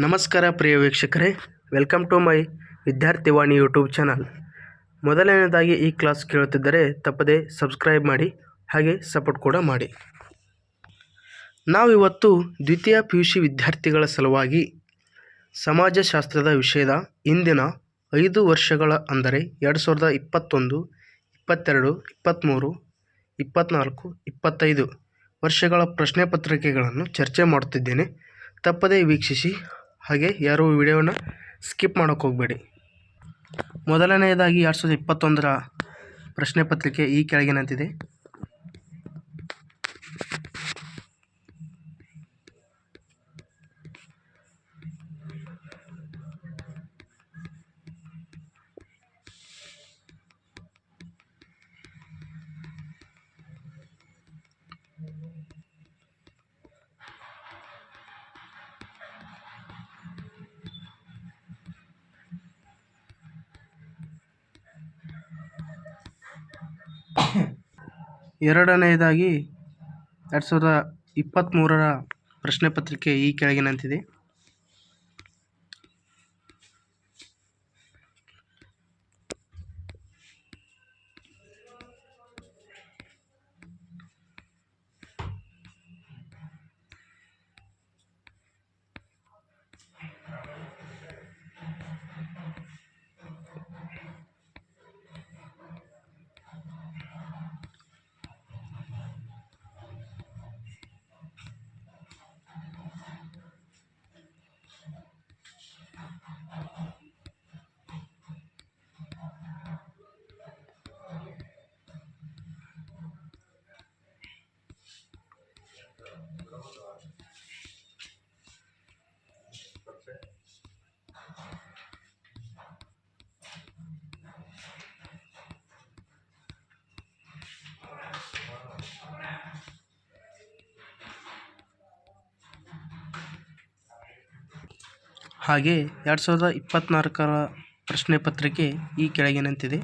ನಮಸ್ಕಾರ ಪ್ರಿಯ ವೀಕ್ಷಕರೇ, welcome to my Vidyarthivani YouTube channel. ಮೊದಲನೇದಾಗಿ ಈ ಕ್ಲಾಸ್ ಕೇಳುತ್ತಿದ್ದರೆ ತಪ್ಪದೇ ಸಬ್ಸ್ಕ್ರೈಬ್ ಮಾಡಿ, ಹಾಗೆ ಸಪೋರ್ಟ್ ಕೂಡ ಮಾಡಿ. ನಾವು ಇವತ್ತು ದ್ವಿತೀಯ PUC ವಿದ್ಯಾರ್ಥಿಗಳ ಸಲುವಾಗಿ ಸಮಾಜಶಾಸ್ತ್ರದ ವಿಷಯದ ಇಂದಿನ 5 ವರ್ಷಗಳ ಅಂದರೆ 2021, 22, 23, 24, 25 ವರ್ಷಗಳ ಪ್ರಶ್ನೆ ಪತ್ರಿಕೆಗಳನ್ನು ಚರ್ಚೆ ಮಾಡುತ್ತಿದ್ದೇನೆ. ತಪ್ಪದೇ ವೀಕ್ಷಿಸಿ, ಹಾಗೆ ಯಾರೂ ವಿಡಿಯೋನ ಸ್ಕಿಪ್ ಮಾಡೋಕ್ಕೆ ಹೋಗಬೇಡಿ. ಮೊದಲನೆಯದಾಗಿ 2021ರ ಪ್ರಶ್ನೆ ಪತ್ರಿಕೆ ಈ ಕೆಳಗಿನಂತಿದೆ. ಎರಡನೆಯದಾಗಿ 2023ರ ಪ್ರಶ್ನೆ ಪತ್ರಿಕೆ ಈ ಕೆಳಗಿನಂತಿದೆ. ಹಾಗೆ 2024ರ ಪ್ರಶ್ನೆ ಪತ್ರಿಕೆ ಈ ಕೆಳಗಿನಂತಿದೆ.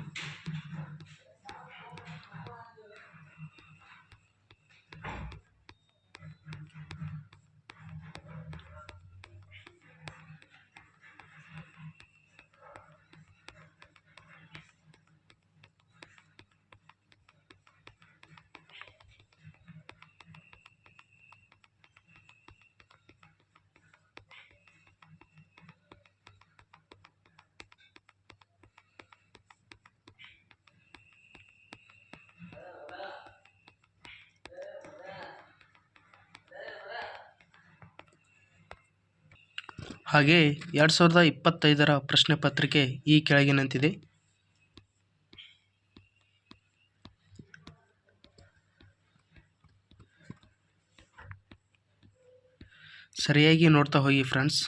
ಹಾಗೆ 2025ರ ಪ್ರಶ್ನೆ ಪತ್ರಿಕೆ ಈ ಕೆಳಗಿನಂತಿದೆ. ಸರಿಯಾಗಿ ನೋಡ್ತಾ ಹೋಗಿ ಫ್ರೆಂಡ್ಸ್.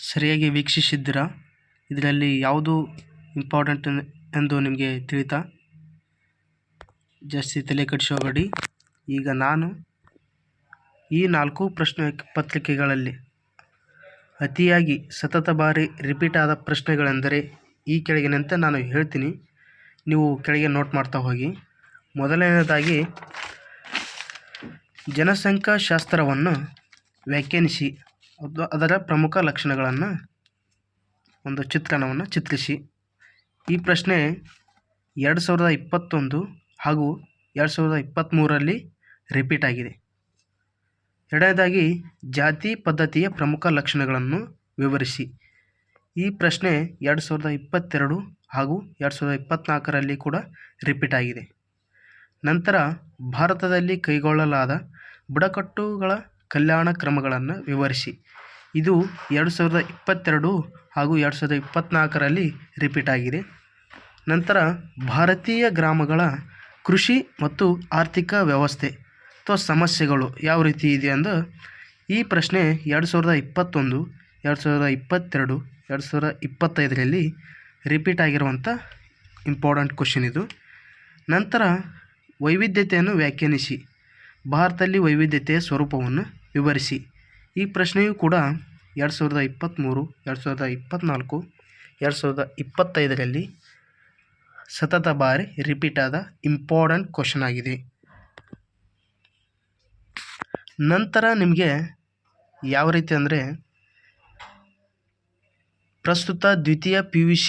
ಸರಿಯಾಗಿ ವೀಕ್ಷಿಸಿದ್ದೀರಾ? ಇದರಲ್ಲಿ ಯಾವುದು ಇಂಪಾರ್ಟೆಂಟ್ ಎಂದು ನಿಮಗೆ ತಿಳಿತಾ? ಜಾಸ್ತಿ ತಲೆ ಕೆಡಿಸ್ಕೋಬೇಡಿ. ಈಗ ನಾನು ಈ 4 ಪ್ರಶ್ನೆ ಪತ್ರಿಕೆಗಳಲ್ಲಿ ಅತಿಯಾಗಿ ಸತತ ಬಾರಿ ರಿಪೀಟ್ ಆದ ಪ್ರಶ್ನೆಗಳೆಂದರೆ ಈ ಕೆಳಗಿನಂತೆ ನಾನು ಹೇಳ್ತೀನಿ, ನೀವು ಕೆಳಗೆ ನೋಟ್ ಮಾಡ್ತಾ ಹೋಗಿ. ಮೊದಲನೇದಾಗಿ, ಜನಸಂಖ್ಯಾಶಾಸ್ತ್ರವನ್ನು ವ್ಯಾಖ್ಯಾನಿಸಿ, ಅದರ ಪ್ರಮುಖ ಲಕ್ಷಣಗಳನ್ನು ಒಂದು ಚಿತ್ರಣವನ್ನು ಚಿತ್ರಿಸಿ. ಈ ಪ್ರಶ್ನೆ 2021 ಹಾಗೂ 2023ರಲ್ಲಿ ರಿಪೀಟ್ ಆಗಿದೆ. ಎರಡನೇದಾಗಿ, ಜಾತಿ ಪದ್ಧತಿಯ ಪ್ರಮುಖ ಲಕ್ಷಣಗಳನ್ನು ವಿವರಿಸಿ. ಈ ಪ್ರಶ್ನೆ 2022 ಹಾಗೂ 2024ರಲ್ಲಿ ಕೂಡ ರಿಪೀಟ್ ಆಗಿದೆ. ನಂತರ, ಭಾರತದಲ್ಲಿ ಕೈಗೊಳ್ಳಲಾದ ಬುಡಕಟ್ಟುಗಳ ಕಲ್ಯಾಣ ಕ್ರಮಗಳನ್ನು ವಿವರಿಸಿ. ಇದು 2022 ಹಾಗೂ 2024ರಲ್ಲಿ ರಿಪೀಟ್ ಆಗಿದೆ. ನಂತರ ಭಾರತೀಯ ಗ್ರಾಮಗಳ ಕೃಷಿ ಮತ್ತು ಆರ್ಥಿಕ ವ್ಯವಸ್ಥೆ ಅಥವಾ ಸಮಸ್ಯೆಗಳು ಯಾವ ರೀತಿ ಇದೆ ಅಂದು ಈ ಪ್ರಶ್ನೆ 2021, 2022, 2025ರಲ್ಲಿ ರಿಪೀಟ್ ಆಗಿರುವಂಥ ಇಂಪಾರ್ಟೆಂಟ್ ಕ್ವಶನ್ ಇದು. ನಂತರ ವೈವಿಧ್ಯತೆಯನ್ನು ವ್ಯಾಖ್ಯಾನಿಸಿ. ಭಾರತದಲ್ಲಿ ವೈವಿಧ್ಯತೆಯ ಸ್ವರೂಪವನ್ನು ವಿವರಿಸಿ. ಈ ಪ್ರಶ್ನೆಯೂ ಕೂಡ 2023, 2024, 2025ರಲ್ಲಿ ಸತತ ಬಾರಿ ರಿಪೀಟ್ ಆದ ಇಂಪಾರ್ಟೆಂಟ್ ಕ್ವಶನ್ ಆಗಿದೆ. ನಂತರ ನಿಮಗೆ ಯಾವ ರೀತಿ ಅಂದರೆ ಪ್ರಸ್ತುತ ದ್ವಿತೀಯ PUC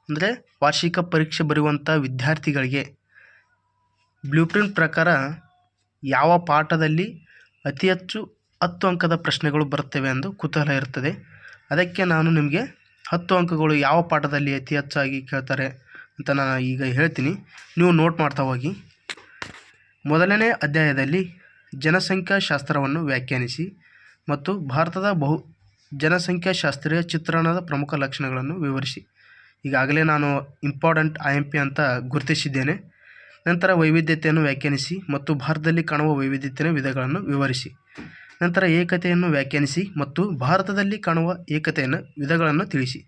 ಅಂದರೆ ವಾರ್ಷಿಕ ಪರೀಕ್ಷೆ ಬರೆಯುವಂಥ ವಿದ್ಯಾರ್ಥಿಗಳಿಗೆ ಬ್ಲೂಪ್ರಿಂಟ್ ಪ್ರಕಾರ ಯಾವ ಪಾಠದಲ್ಲಿ ಅತಿ ಹೆಚ್ಚು 10 ಅಂಕದ ಪ್ರಶ್ನೆಗಳು ಬರುತ್ತವೆ ಎಂದು ಕುತೂಹಲ ಇರುತ್ತದೆ. ಅದಕ್ಕೆ ನಾನು ನಿಮಗೆ 10 ಅಂಕಗಳು ಯಾವ ಪಾಠದಲ್ಲಿ ಅತಿ ಹೆಚ್ಚಾಗಿ ಕೇಳ್ತಾರೆ ಅಂತ ನಾನು ಈಗ ಹೇಳ್ತೀನಿ, ನೀವು ನೋಟ್ ಮಾಡ್ತಾ ಹೋಗಿ. ಮೊದಲನೇ ಅಧ್ಯಾಯದಲ್ಲಿ ಜನಸಂಖ್ಯಾಶಾಸ್ತ್ರವನ್ನು ವ್ಯಾಖ್ಯಾನಿಸಿ ಮತ್ತು ಭಾರತದ ಜನಸಂಖ್ಯಾಶಾಸ್ತ್ರೀಯ ಚಿತ್ರಣದ ಪ್ರಮುಖ ಲಕ್ಷಣಗಳನ್ನು ವಿವರಿಸಿ. ಈಗಾಗಲೇ ನಾನು ಇಂಪಾರ್ಟೆಂಟ್ IMP ಅಂತ ಗುರುತಿಸಿದ್ದೇನೆ. ನಂತರ ವೈವಿಧ್ಯತೆಯನ್ನು ವ್ಯಾಖ್ಯಾನಿಸಿ ಮತ್ತು ಭಾರತದಲ್ಲಿ ಕಾಣುವ ವೈವಿಧ್ಯತೆಯ ವಿಧಗಳನ್ನು ವಿವರಿಸಿ. ನಂತರ ಏಕತೆಯನ್ನು ವ್ಯಾಖ್ಯಾನಿಸಿ ಮತ್ತು ಭಾರತದಲ್ಲಿ ಕಾಣುವ ಏಕತೆಯ ವಿಧಗಳನ್ನು ತಿಳಿಸಿ.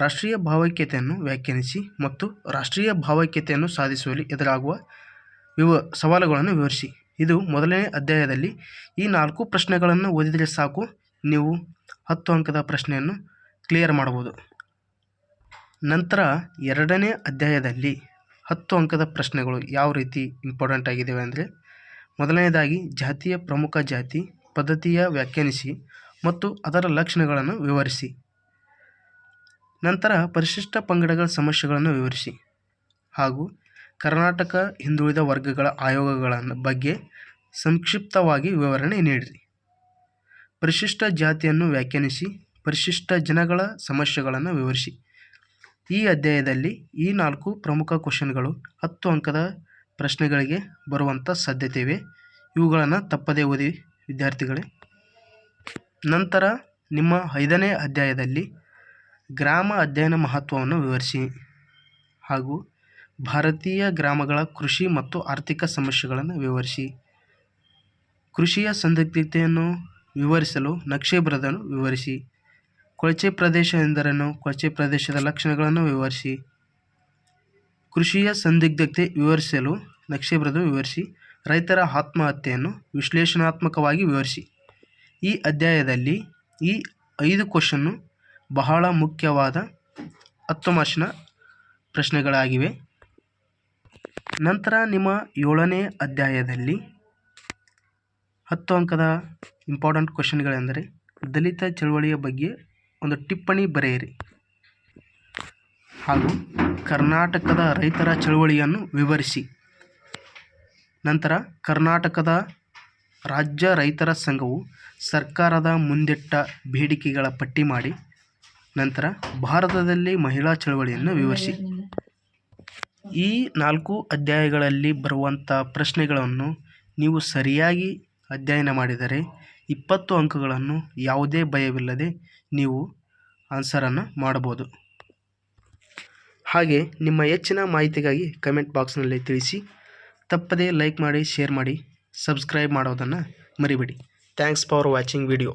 ರಾಷ್ಟ್ರೀಯ ಭಾವೈಕ್ಯತೆಯನ್ನು ವ್ಯಾಖ್ಯಾನಿಸಿ ಮತ್ತು ರಾಷ್ಟ್ರೀಯ ಭಾವೈಕ್ಯತೆಯನ್ನು ಸಾಧಿಸುವಲ್ಲಿ ಎದುರಾಗುವ ಸವಾಲುಗಳನ್ನು ವಿವರಿಸಿ. ಇದು ಮೊದಲನೇ ಅಧ್ಯಾಯದಲ್ಲಿ ಈ 4 ಪ್ರಶ್ನೆಗಳನ್ನು ಓದಿದರೆ ಸಾಕು, ನೀವು 10 ಅಂಕದ ಪ್ರಶ್ನೆಯನ್ನು ಕ್ಲಿಯರ್ ಮಾಡಬಹುದು. ನಂತರ ಎರಡನೇ ಅಧ್ಯಾಯದಲ್ಲಿ 10 ಅಂಕದ ಪ್ರಶ್ನೆಗಳು ಯಾವ ರೀತಿ ಇಂಪಾರ್ಟೆಂಟ್ ಆಗಿದ್ದಾವೆ ಅಂದರೆ, ಮೊದಲನೇದಾಗಿ ಜಾತಿಯ ಪ್ರಮುಖ ಜಾತಿ ಪದ್ಧತಿಯ ವ್ಯಾಖ್ಯಾನಿಸಿ ಮತ್ತು ಅದರ ಲಕ್ಷಣಗಳನ್ನು ವಿವರಿಸಿ. ನಂತರ ಪರಿಶಿಷ್ಟ ಪಂಗಡಗಳ ಸಮಸ್ಯೆಗಳನ್ನು ವಿವರಿಸಿ ಹಾಗೂ ಕರ್ನಾಟಕ ಹಿಂದುಳಿದ ವರ್ಗಗಳ ಆಯೋಗಗಳ ಬಗ್ಗೆ ಸಂಕ್ಷಿಪ್ತವಾಗಿ ವಿವರಣೆ ನೀಡಿರಿ. ಪರಿಶಿಷ್ಟ ಜಾತಿಯನ್ನು ವ್ಯಾಖ್ಯಾನಿಸಿ ಪರಿಶಿಷ್ಟ ಜನಗಳ ಸಮಸ್ಯೆಗಳನ್ನು ವಿವರಿಸಿ. ಈ ಅಧ್ಯಾಯದಲ್ಲಿ ಈ 4 ಪ್ರಮುಖ ಕ್ವಶನ್ಗಳು 10 ಅಂಕದ ಪ್ರಶ್ನೆಗಳಿಗೆ ಬರುವಂಥ ಸಾಧ್ಯತೆ ಇವೆ. ಇವುಗಳನ್ನು ತಪ್ಪದೇ ಓದಿ ವಿದ್ಯಾರ್ಥಿಗಳೇ. ನಂತರ ನಿಮ್ಮ 5ನೇ ಅಧ್ಯಾಯದಲ್ಲಿ ಗ್ರಾಮ ಅಧ್ಯಯನ ಮಹತ್ವವನ್ನು ವಿವರಿಸಿ ಹಾಗೂ ಭಾರತೀಯ ಗ್ರಾಮಗಳ ಕೃಷಿ ಮತ್ತು ಆರ್ಥಿಕ ಸಮಸ್ಯೆಗಳನ್ನು ವಿವರಿಸಿ. ಕೃಷಿಯ ಸಂದಿಗ್ಧತೆಯನ್ನು ವಿವರಿಸಲು ನಕ್ಷೆ ಬರೆದನ್ನು ವಿವರಿಸಿ. ಕೊಳಚೆ ಪ್ರದೇಶ ಎಂದರೇನು, ಕೊಳಚೆ ಪ್ರದೇಶದ ಲಕ್ಷಣಗಳನ್ನು ವಿವರಿಸಿ. ಕೃಷಿಯ ಸಂದಿಗ್ಧತೆ ವಿವರಿಸಲು ನಕ್ಷೆ ಬರೆದು ವಿವರಿಸಿ. ರೈತರ ಆತ್ಮಹತ್ಯೆಯನ್ನು ವಿಶ್ಲೇಷಣಾತ್ಮಕವಾಗಿ ವಿವರಿಸಿ. ಈ ಅಧ್ಯಾಯದಲ್ಲಿ ಈ 5 ಕ್ವಶನ್ನು ಬಹಳ ಮುಖ್ಯವಾದ 10 ಮಾರ್ಕ್ಸಿನ ಪ್ರಶ್ನೆಗಳಾಗಿವೆ. ನಂತರ ನಿಮ್ಮ 7ನೇ ಅಧ್ಯಾಯದಲ್ಲಿ 10 ಅಂಕದ ಇಂಪಾರ್ಟೆಂಟ್ ಕ್ವಶನ್ಗಳೆಂದರೆ ದಲಿತ ಚಳವಳಿಯ ಬಗ್ಗೆ ಒಂದು ಟಿಪ್ಪಣಿ ಬರೆಯಿರಿ ಹಾಗೂ ಕರ್ನಾಟಕದ ರೈತರ ಚಳವಳಿಯನ್ನು ವಿವರಿಸಿ. ನಂತರ ಕರ್ನಾಟಕದ ರಾಜ್ಯ ರೈತರ ಸಂಘವು ಸರ್ಕಾರದ ಮುಂದಿಟ್ಟ ಬೇಡಿಕೆಗಳ ಪಟ್ಟಿ ಮಾಡಿ. ನಂತರ ಭಾರತದಲ್ಲಿ ಮಹಿಳಾ ಚಳವಳಿಯನ್ನು ವಿವರಿಸಿ. ಈ 4 ಅಧ್ಯಾಯಗಳಲ್ಲಿ ಬರುವಂಥ ಪ್ರಶ್ನೆಗಳನ್ನು ನೀವು ಸರಿಯಾಗಿ ಅಧ್ಯಯನ ಮಾಡಿದರೆ 20 ಅಂಕಗಳನ್ನು ಯಾವುದೇ ಭಯವಿಲ್ಲದೆ ನೀವು ಆನ್ಸರನ್ನು ಮಾಡಬಹುದು. ಹಾಗೆ ನಿಮ್ಮ ಹೆಚ್ಚಿನ ಮಾಹಿತಿಗಾಗಿ ಕಮೆಂಟ್ ಬಾಕ್ಸ್ನಲ್ಲಿ ತಿಳಿಸಿ. ತಪ್ಪದೇ ಲೈಕ್ ಮಾಡಿ, ಶೇರ್ ಮಾಡಿ, ಸಬ್ಸ್ಕ್ರೈಬ್ ಮಾಡೋದನ್ನು ಮರಿಬೇಡಿ. Thanks for watching video.